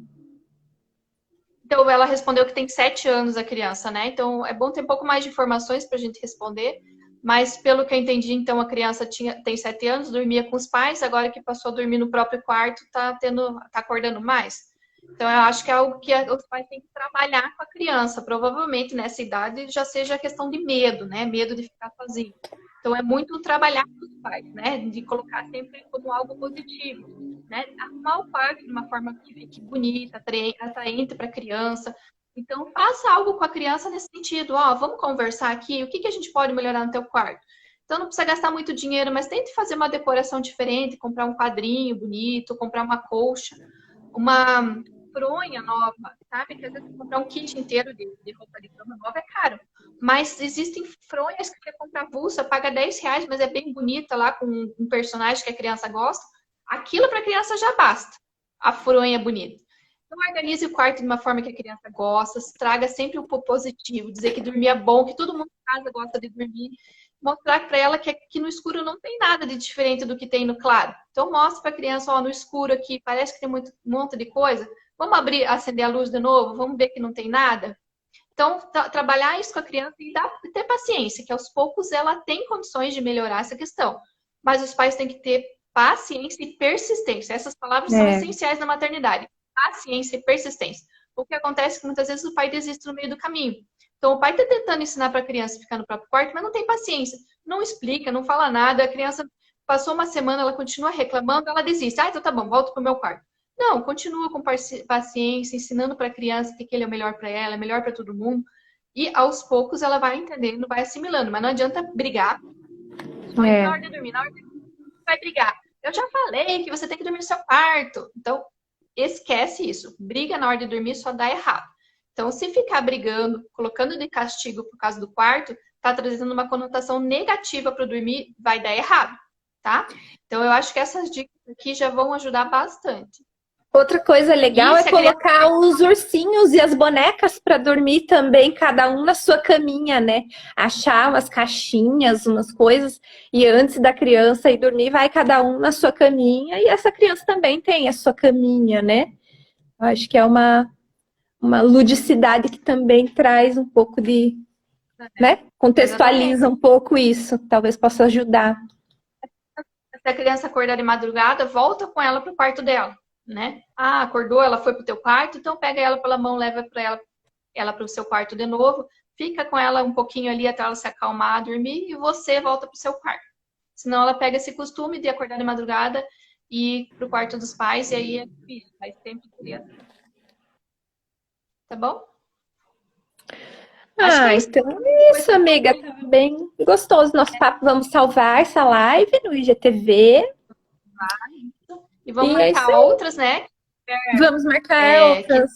Speaker 2: Então, ela respondeu que tem 7 anos a criança, né? Então, é bom ter um pouco mais de informações para a gente responder. Mas, pelo que eu entendi, então, a criança tem 7 anos, dormia com os pais, agora que passou a dormir no próprio quarto, tá acordando mais. Então, eu acho que é algo que os pais têm que trabalhar com a criança. Provavelmente, nessa idade, já seja questão de medo, né? Medo de ficar sozinho. Então, é muito trabalhar com os pais, né? De colocar sempre como algo positivo, né? Arrumar o quarto de uma forma que fique bonita, atraente para a criança. Então, faça algo com a criança nesse sentido. Ó, vamos conversar aqui, o que a gente pode melhorar no teu quarto? Então, não precisa gastar muito dinheiro, mas tente fazer uma decoração diferente, comprar um quadrinho bonito, comprar uma colcha, uma fronha nova, sabe? Que às vezes comprar um kit inteiro de roupa de cama nova é caro. Mas existem fronhas que você compra avulsa, paga R$10, mas é bem bonita lá, com um personagem que a criança gosta. Aquilo para a criança já basta. A fronha é bonita. Então, organize o quarto de uma forma que a criança gosta, traga sempre um pouco positivo, dizer que dormir é bom, que todo mundo em casa gosta de dormir. Mostrar para ela que no escuro não tem nada de diferente do que tem no claro. Então, mostra para a criança, ó, no escuro aqui parece que tem um monte de coisa. Vamos acender a luz de novo? Vamos ver que não tem nada? Então, trabalhar isso com a criança e ter paciência, que aos poucos ela tem condições de melhorar essa questão. Mas os pais têm que ter paciência e persistência. Essas palavras são essenciais na maternidade. Paciência e persistência. O que acontece é que muitas vezes o pai desiste no meio do caminho. Então, o pai está tentando ensinar para a criança ficar no próprio quarto, mas não tem paciência. Não explica, não fala nada. A criança passou uma semana, ela continua reclamando, ela desiste. Ah, então tá bom, volto para o meu quarto. Não, continua com paciência, ensinando para a criança que aquele é o melhor para ela, é melhor para todo mundo. E aos poucos ela vai entendendo, vai assimilando. Mas não adianta brigar. Só na hora de dormir. Na hora de dormir, vai brigar. Eu já falei que você tem que dormir no seu quarto. Então, esquece isso. Briga na hora de dormir só dá errado. Então, se ficar brigando, colocando de castigo por causa do quarto, tá trazendo uma conotação negativa para dormir, vai dar errado, tá? Então, eu acho que essas dicas aqui já vão ajudar bastante.
Speaker 1: Outra coisa legal é colocar os ursinhos e as bonecas para dormir também, cada um na sua caminha, né? Achar umas caixinhas, umas coisas, e antes da criança ir dormir, vai cada um na sua caminha, e essa criança também tem a sua caminha, né? Eu acho que é uma ludicidade que também traz um pouco de, né? Contextualiza um pouco isso, talvez possa ajudar.
Speaker 2: Se a criança acordar de madrugada, volta com ela para o quarto dela, né? Ah, acordou, ela foi para o teu quarto, então pega ela pela mão, leva para ela para o seu quarto de novo, fica com ela um pouquinho ali até ela se acalmar, dormir, e você volta para o seu quarto. Senão ela pega esse costume de acordar de madrugada e ir para o quarto dos pais, e aí é difícil, vai sempre criança. Tá bom? Acho que é isso.
Speaker 1: Então é isso, amiga. Tá bem gostoso nosso papo. Vamos salvar essa live no IGTV.
Speaker 2: E vamos
Speaker 1: E
Speaker 2: marcar outras, né?
Speaker 1: Vamos marcar outras.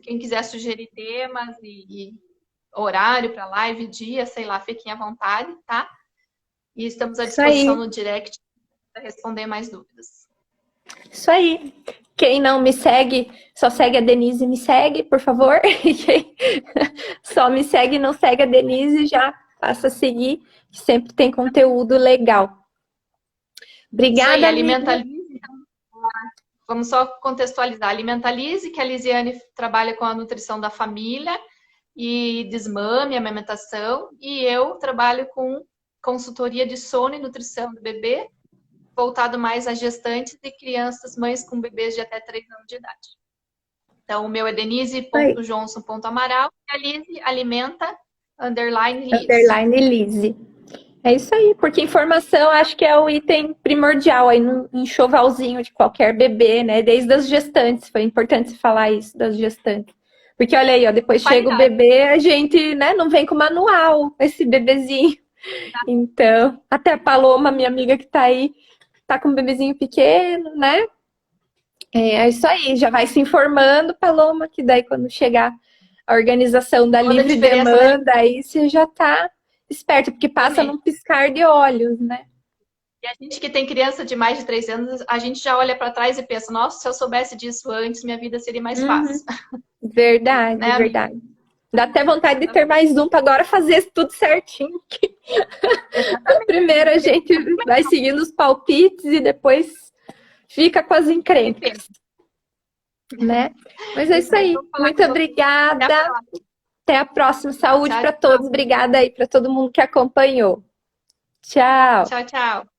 Speaker 2: Quem quiser sugerir temas e horário para live, dia, sei lá, fiquem à vontade, tá? E estamos à disposição no direct para responder mais dúvidas.
Speaker 1: Isso aí. Quem não me segue, só segue a Denise, me segue, por favor. E quem só me segue e não segue a Denise, já passa a seguir, que sempre tem conteúdo legal. Obrigada,
Speaker 2: isso aí, Alimentalize, então, vamos só contextualizar. Alimentalize, que a Lisiane trabalha com a nutrição da família e desmame, amamentação, e eu trabalho com consultoria de sono e nutrição do bebê, voltado mais a gestantes e crianças, mães com bebês de até 3 anos de idade. Então, o meu é denise.johnson.amaral e a Lise alimenta_Lise.
Speaker 1: É isso aí, porque informação acho que é o item primordial aí no enxovalzinho de qualquer bebê, né? Desde as gestantes, foi importante falar isso das gestantes. Porque olha aí, ó, depois chega o bebê, a gente, né, não vem com manual, esse bebezinho. Então, até a Paloma, minha amiga que tá aí, tá com um bebezinho pequeno, né? É isso aí, já vai se informando, Paloma, que daí quando chegar a organização da livre demanda, né? Aí você já tá esperto, porque passa num piscar de olhos, né?
Speaker 2: E a gente que tem criança de mais de 3 anos, a gente já olha para trás e pensa, nossa, se eu soubesse disso antes, minha vida seria mais fácil.
Speaker 1: Verdade, né, verdade. Dá até vontade de ter mais um para agora fazer tudo certinho. Primeiro a gente vai seguindo os palpites e depois fica com as encrencas. Né? Mas é isso aí. Muito obrigada. Até a próxima. Saúde para todos. Obrigada aí para todo mundo que acompanhou. Tchau.
Speaker 2: Tchau, tchau.